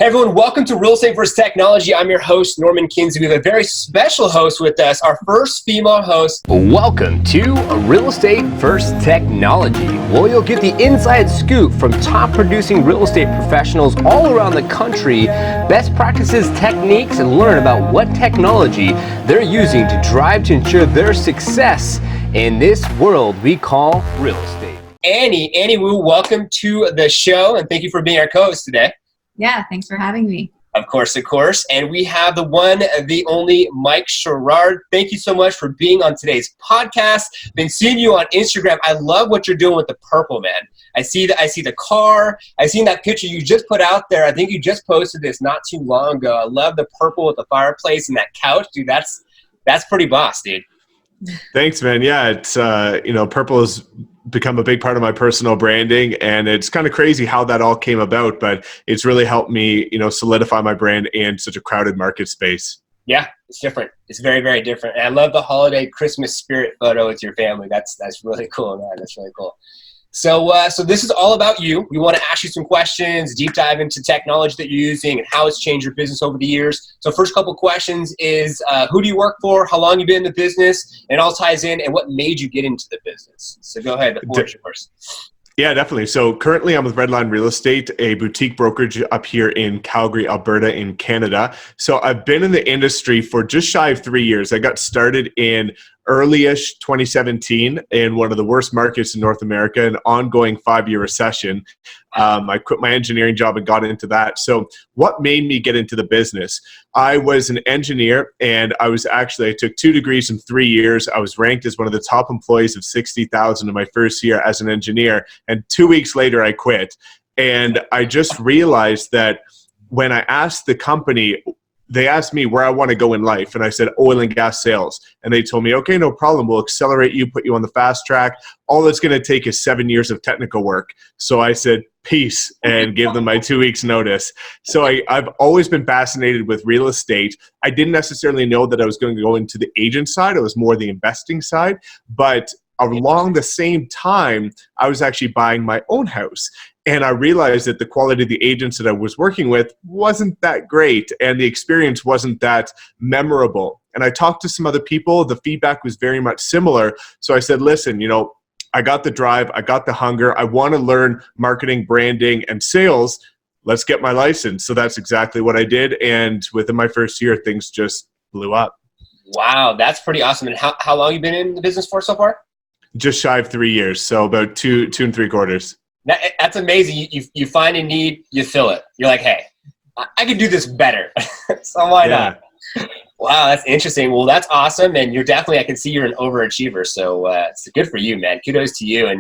Hey everyone, welcome to Real Estate vs. Technology. I'm your host, Norman Kinsey. We have a very special host with us, our first female host. Welcome to Real Estate vs. Technology, where you'll get the inside scoop from top producing real estate professionals all around the country, best practices, techniques, and learn about what technology they're using to drive to ensure their success in this world we call real estate. Annie Wu, welcome to the show, and thank you for being our co-host today. Yeah, thanks for having me. Of course. And we have the one, the only Mike Sherrard. Thank you so much for being on today's podcast. Been seeing you on Instagram. I love what you're doing with the purple, man. I see the car. I seen that picture you just put out there. I think you just posted this not too long ago. I love the purple with the fireplace and that couch, dude. That's pretty boss, dude. Thanks, man. Yeah, it's purple has become a big part of my personal branding, and it's kind of crazy how that all came about, but it's really helped me, solidify my brand in such a crowded market space. Yeah, it's different. It's very, very different. And I love the holiday Christmas spirit photo with your family. That's really cool, man. That's really cool. So this is all about you. We want to ask you some questions, deep dive into technology that you're using and how it's changed your business over the years. So first couple questions is, who do you work for? How long you been in the business? And it all ties in, and what made you get into the business? So go ahead. The floor is yours. Yeah, definitely. So currently I'm with Redline Real Estate, a boutique brokerage up here in Calgary, Alberta in Canada. So I've been in the industry for just shy of 3 years. I got started in early-ish 2017 in one of the worst markets in North America, an ongoing 5-year recession. I quit my engineering job and got into that. So what made me get into the business? I was an engineer, and I took 2 degrees in 3 years. I was ranked as one of the top employees of 60,000 in my first year as an engineer. And 2 weeks later, I quit. And I just realized that when I asked the company, they asked me where I want to go in life, and I said oil and gas sales. And they told me, okay, no problem. We'll accelerate you, put you on the fast track. All that's going to take is 7 years of technical work. So I said, peace, and give them my 2 weeks notice. So I've always been fascinated with real estate. I didn't necessarily know that I was going to go into the agent side. It was more the investing side. But along the same time, I was actually buying my own house. And I realized that the quality of the agents that I was working with wasn't that great, and the experience wasn't that memorable. And I talked to some other people. The feedback was very much similar. So I said, listen, I got the drive. I got the hunger. I want to learn marketing, branding, and sales. Let's get my license. So that's exactly what I did. And within my first year, things just blew up. Wow, that's pretty awesome. And how long have you been in the business for so far? Just shy of 3 years. So about two and three quarters. That's amazing. You find a need, you fill it. You're like, hey, I could do this better. So why not? Wow, that's interesting. Well, that's awesome. And I can see you're an overachiever. So it's good for you, man. Kudos to you. And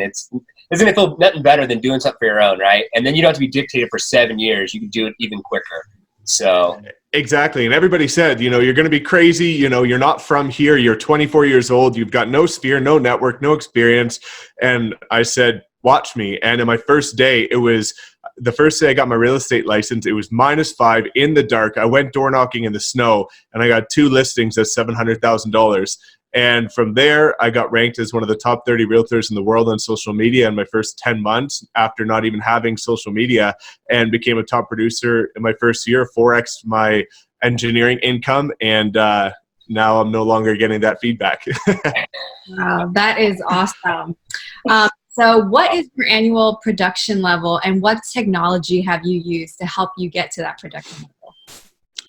doesn't it feel nothing better than doing something for your own, right? And then you don't have to be dictated for 7 years. You can do it even quicker. So exactly. And everybody said, you're going to be crazy. You're not from here. You're 24 years old. You've got no sphere, no network, no experience. And I said, watch me. And in my first day, it was the first day I got my real estate license. It was -5 in the dark. I went door knocking in the snow, and I got 2 listings at $700,000. And from there, I got ranked as one of the top 30 realtors in the world on social media in my first 10 months after not even having social media, and became a top producer in my first year, 4x my engineering income. And now I'm no longer getting that feedback. Wow, that is awesome. So what is your annual production level, and what technology have you used to help you get to that production level?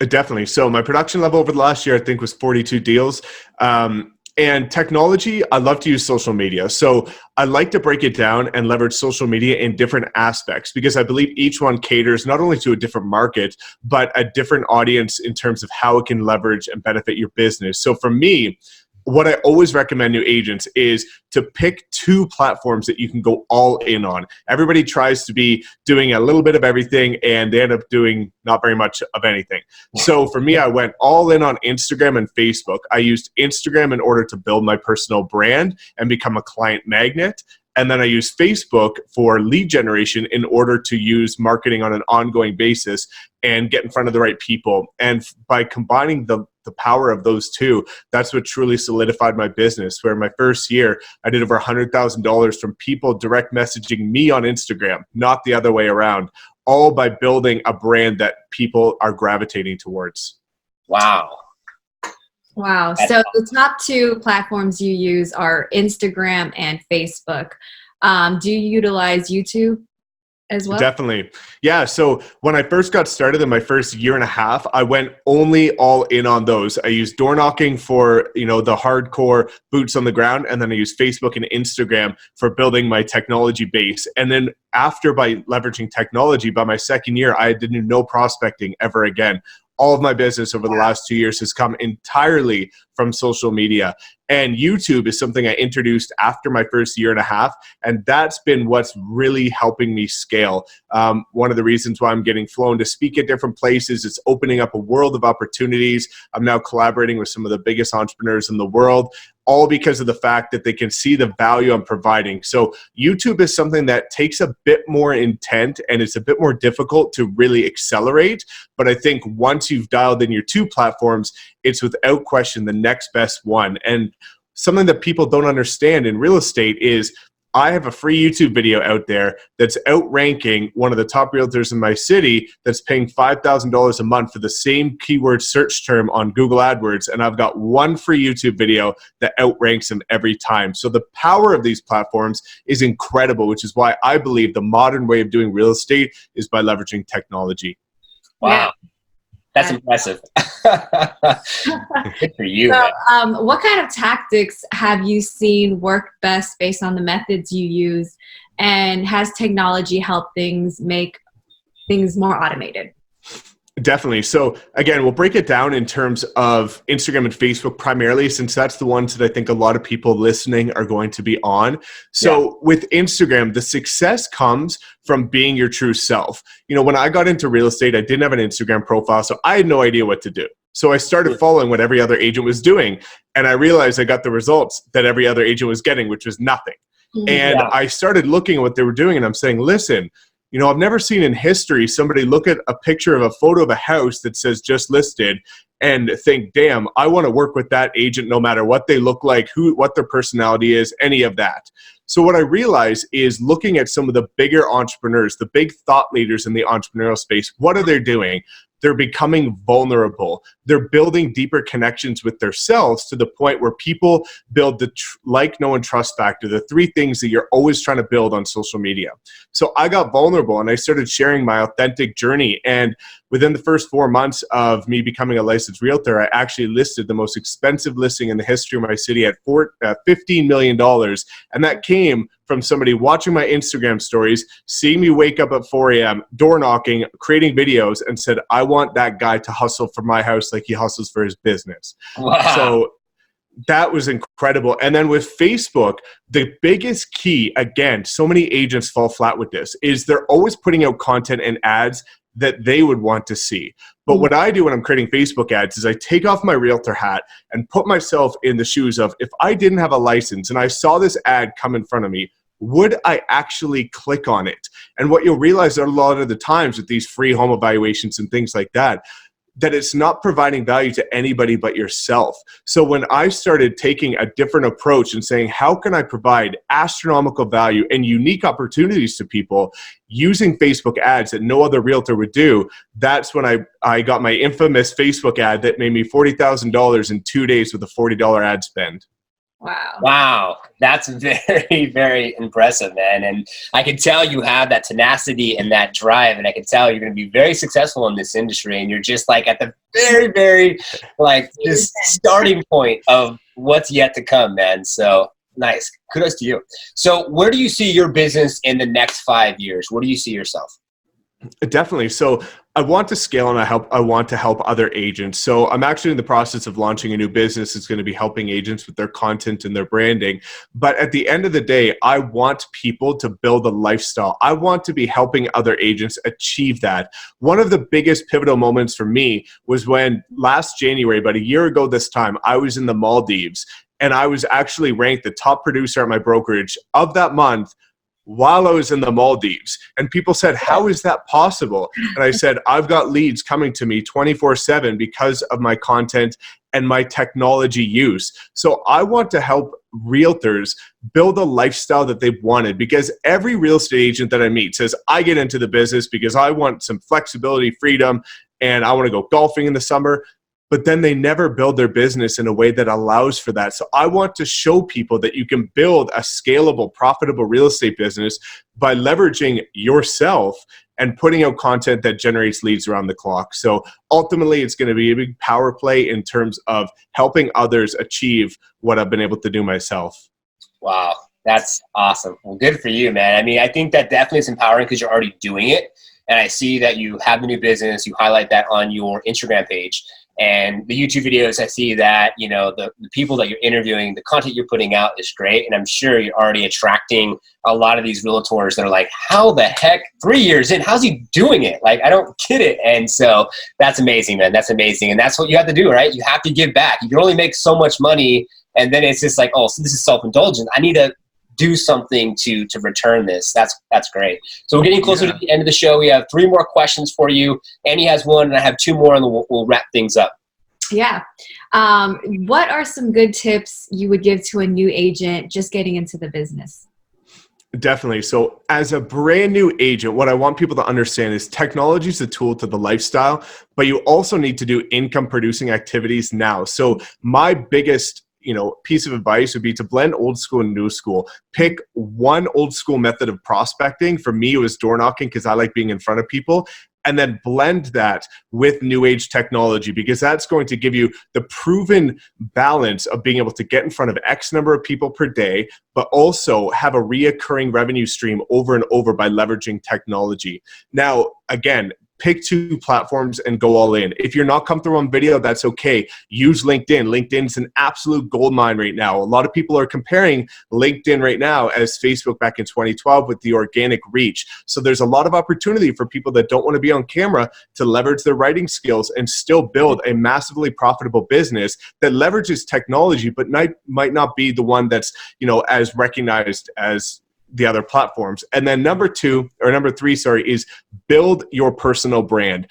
Definitely. So my production level over the last year, I think, was 42 deals. And technology, I love to use social media. So I like to break it down and leverage social media in different aspects, because I believe each one caters not only to a different market, but a different audience in terms of how it can leverage and benefit your business. So for me, what I always recommend new agents is to pick 2 platforms that you can go all in on. Everybody tries to be doing a little bit of everything, and they end up doing not very much of anything. So for me, I went all in on Instagram and Facebook. I used Instagram in order to build my personal brand and become a client magnet. And then I use Facebook for lead generation in order to use marketing on an ongoing basis and get in front of the right people. And by combining the power of those 2, that's what truly solidified my business. Where my first year, I did over $100,000 from people direct messaging me on Instagram, not the other way around. all by building a brand that people are gravitating towards. Wow. Wow. So the top two platforms you use are Instagram and Facebook. Do you utilize YouTube as well? Definitely. Yeah. So when I first got started in my first year and a half, I went only all in on those. I used door knocking for, the hardcore boots on the ground. And then I used Facebook and Instagram for building my technology base. And then after, by leveraging technology, by my second year, I did no prospecting ever again. All of my business over the last 2 years has come entirely from social media. And YouTube is something I introduced after my first year and a half. And that's been what's really helping me scale. One of the reasons why I'm getting flown to speak at different places, it's opening up a world of opportunities. I'm now collaborating with some of the biggest entrepreneurs in the world, all because of the fact that they can see the value I'm providing. So YouTube is something that takes a bit more intent and it's a bit more difficult to really accelerate. But I think once you've dialed in your two platforms, it's without question the next best one. And something that people don't understand in real estate is I have a free YouTube video out there that's outranking one of the top realtors in my city that's paying $5,000 a month for the same keyword search term on Google AdWords. And I've got one free YouTube video that outranks him every time. So the power of these platforms is incredible, which is why I believe the modern way of doing real estate is by leveraging technology. Wow. Yeah. That's impressive. Good for you. So, what kind of tactics have you seen work best based on the methods you use? And has technology helped make things more automated? Definitely. So again, we'll break it down in terms of Instagram and Facebook primarily, since that's the ones that I think a lot of people listening are going to be on. So with Instagram, the success comes from being your true self. When I got into real estate, I didn't have an Instagram profile, so I had no idea what to do. So I started following what every other agent was doing, and I realized I got the results that every other agent was getting, which was nothing. And I started looking at what they were doing, and I'm saying, listen, I've never seen in history somebody look at a picture of a photo of a house that says just listed and think, damn, I want to work with that agent no matter what they look like, what their personality is, any of that. So what I realized is looking at some of the bigger entrepreneurs, the big thought leaders in the entrepreneurial space, what are they doing? They're becoming vulnerable. They're building deeper connections with themselves to the point where people build the like, know, and trust factor, the three things that you're always trying to build on social media. So I got vulnerable and I started sharing my authentic journey. And within the first 4 months of me becoming a licensed realtor, I actually listed the most expensive listing in the history of my city at $15 million. And that came from somebody watching my Instagram stories, seeing me wake up at 4 a.m., door knocking, creating videos, and said, I want that guy to hustle for my house like he hustles for his business. Wow. So that was incredible. And then with Facebook, the biggest key, again, so many agents fall flat with this, is they're always putting out content and ads that they would want to see. But what I do when I'm creating Facebook ads is I take off my realtor hat and put myself in the shoes of, if I didn't have a license and I saw this ad come in front of me, would I actually click on it? And what you'll realize a lot of the times with these free home evaluations and things like that it's not providing value to anybody but yourself. So when I started taking a different approach and saying, how can I provide astronomical value and unique opportunities to people using Facebook ads that no other realtor would do, that's when I got my infamous Facebook ad that made me $40,000 in 2 days with a $40 ad spend. Wow. That's very, very impressive, man. And I can tell you have that tenacity and that drive, and I can tell you're going to be very successful in this industry, and you're just like at the very, very this starting point of what's yet to come, man. So nice. Kudos to you. So where do you see your business in the next 5 years? Where do you see yourself? Definitely. So I want to scale and I want to help other agents. So I'm actually in the process of launching a new business that's going to be helping agents with their content and their branding. But at the end of the day, I want people to build a lifestyle. I want to be helping other agents achieve that. One of the biggest pivotal moments for me was when last January, about a year ago this time, I was in the Maldives and I was actually ranked the top producer at my brokerage of that month while I was in the Maldives. And people said, how is that possible? And I said, I've got leads coming to me 24/7 because of my content and my technology use. So I want to help realtors build a lifestyle that they've wanted, because every real estate agent that I meet says, I get into the business because I want some flexibility, freedom, and I want to go golfing in the summer. But then they never build their business in a way that allows for that. So I want to show people that you can build a scalable, profitable real estate business by leveraging yourself and putting out content that generates leads around the clock. So ultimately, it's going to be a big power play in terms of helping others achieve what I've been able to do myself. Wow, that's awesome. Well, good for you, man. I mean, I think that definitely is empowering because you're already doing it. And I see that you have the new business. You highlight that on your Instagram page. And the YouTube videos, I see that, you know, the people that you're interviewing, the content you're putting out is great. And I'm sure you're already attracting a lot of these realtors that are like, how the heck, 3 years in, how's he doing it? Like, I don't get it. And so that's amazing, man. That's amazing. And that's what you have to do, right? You have to give back. You can only make so much money. And then it's just like, oh, so this is self-indulgent. I need to do something to return this. That's great. So we're getting closer to the end of the show. We have 3 more questions for you. Annie has 1, and I have 2 more, and we'll wrap things up. Yeah. What are some good tips you would give to a new agent just getting into the business? Definitely. So as a brand new agent, what I want people to understand is technology is a tool to the lifestyle, but you also need to do income producing activities now. So my biggest piece of advice would be to blend old school and new school. Pick one old school method of prospecting. For me, it was door knocking because I like being in front of people. And then blend that with new age technology, because that's going to give you the proven balance of being able to get in front of X number of people per day, but also have a reoccurring revenue stream over and over by leveraging technology. Now, again, pick 2 platforms and go all in. If you're not comfortable on video, that's okay. Use LinkedIn. LinkedIn's an absolute goldmine right now. A lot of people are comparing LinkedIn right now as Facebook back in 2012 with the organic reach. So there's a lot of opportunity for people that don't want to be on camera to leverage their writing skills and still build a massively profitable business that leverages technology, but might not be the one that's, as recognized as the other platforms. And then number 3, is build your personal brand.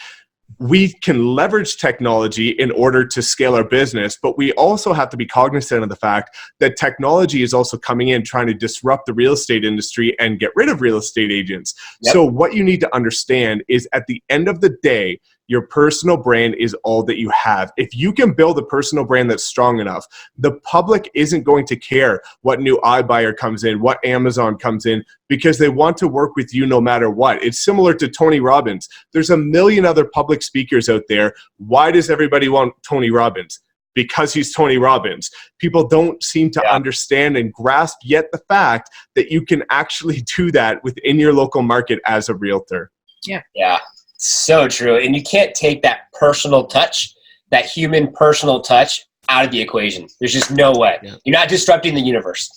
We can leverage technology in order to scale our business, but we also have to be cognizant of the fact that technology is also coming in trying to disrupt the real estate industry and get rid of real estate agents. Yep. So what you need to understand is at the end of the day, your personal brand is all that you have. If you can build a personal brand that's strong enough, the public isn't going to care what new iBuyer comes in, what Amazon comes in, because they want to work with you no matter what. It's similar to Tony Robbins. There's a million other public speakers out there. Why does everybody want Tony Robbins? Because he's Tony Robbins. People don't seem to understand and grasp yet the fact that you can actually do that within your local market as a realtor. Yeah. So true. And you can't take that personal touch, that human personal touch, out of the equation. There's just no way. Yeah. You're not disrupting the universe.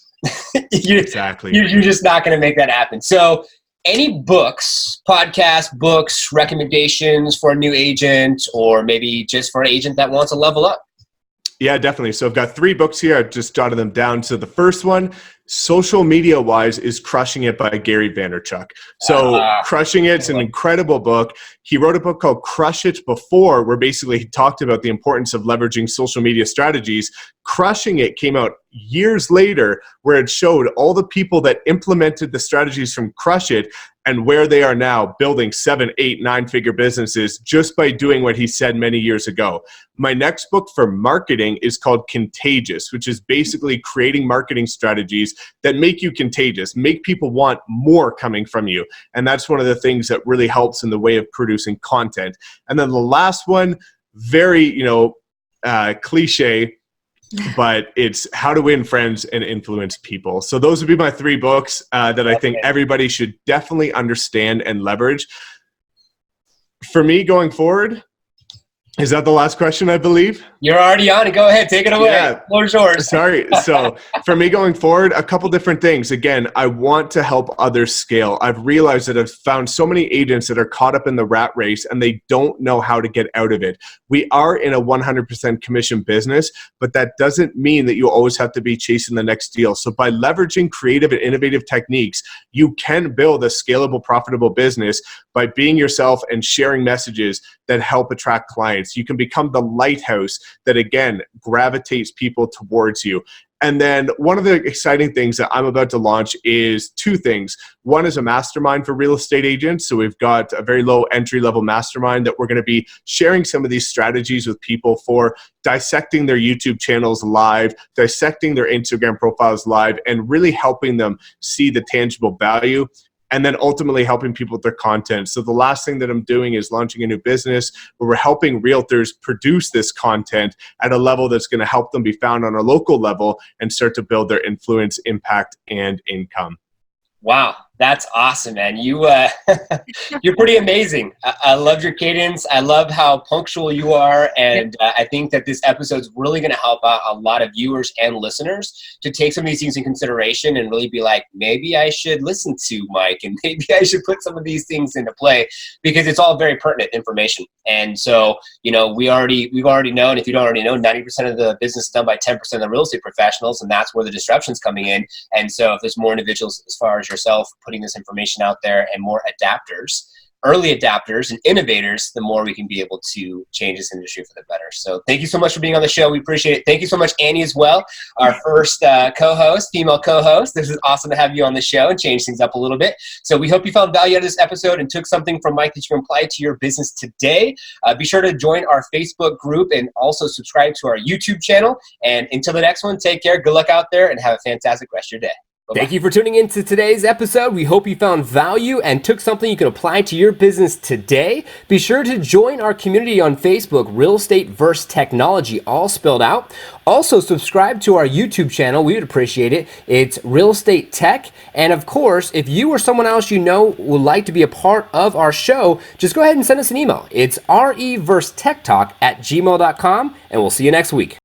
Exactly. You're just not going to make that happen. So any books, podcasts, books, recommendations for a new agent, or maybe just for an agent that wants to level up? Yeah, definitely. So I've got 3 books here. I've just jotted them down. So the first one, social media wise, is Crushing It by Gary Vaynerchuk. So Crushing It's an incredible book. He wrote a book called Crush It before, where basically he talked about the importance of leveraging social media strategies. Crushing It came out years later, where it showed all the people that implemented the strategies from Crush It and where they are now building 7, 8, 9-figure businesses just by doing what he said many years ago. My next book for marketing is called Contagious, which is basically creating marketing strategies that make you contagious, make people want more coming from you. And that's one of the things that really helps in the way of producing content. And then the last one, very, cliche, but it's How to Win Friends and Influence People. So those would be my 3 books that I think everybody should definitely understand and leverage. For me going forward, is that the last question, I believe? You're already on it. Go ahead. Take it away. Yeah. Floor's yours. Sorry. So for me going forward, a couple different things. Again, I want to help others scale. I've realized that I've found so many agents that are caught up in the rat race and they don't know how to get out of it. We are in a 100% commission business, but that doesn't mean that you always have to be chasing the next deal. So by leveraging creative and innovative techniques, you can build a scalable, profitable business by being yourself and sharing messages that help attract clients. You can become the lighthouse that, again, gravitates people towards you. And then one of the exciting things that I'm about to launch is two things. One is a mastermind for real estate agents. So we've got a very low entry level mastermind that we're going to be sharing some of these strategies with people for dissecting their YouTube channels live, dissecting their Instagram profiles live, and really helping them see the tangible value, and then ultimately helping people with their content. So the last thing that I'm doing is launching a new business where we're helping realtors produce this content at a level that's going to help them be found on a local level and start to build their influence, impact, and income. Wow, that's awesome, man. You're pretty amazing. I love your cadence. I love how punctual you are. And I think that this episode is really going to help out a lot of viewers and listeners to take some of these things in consideration and really be like, maybe I should listen to Mike and maybe I should put some of these things into play, because it's all very pertinent information. And so, we've already known, if you don't already know, 90% of the business is done by 10% of the real estate professionals, and that's where the disruption's coming in. And so if there's more individuals as far as yourself putting this information out there and more adapters, early adapters and innovators, the more we can be able to change this industry for the better. So thank you so much for being on the show. We appreciate it. Thank you so much, Annie, as well, our first co-host, female co-host. This is awesome to have you on the show and change things up a little bit. So we hope you found value out of this episode and took something from Mike that you can apply to your business today. Be sure to join our Facebook group and also subscribe to our YouTube channel. And until the next one, take care. Good luck out there and have a fantastic rest of your day. Bye-bye. Thank you for tuning in to today's episode. We hope you found value and took something you can apply to your business today. Be sure to join our community on Facebook, Real Estate vs. Technology, all spelled out. Also, subscribe to our YouTube channel. We would appreciate it. It's Real Estate Tech. And of course, if you or someone else you know would like to be a part of our show, just go ahead and send us an email. It's reversetechtalk@gmail.com, and we'll see you next week.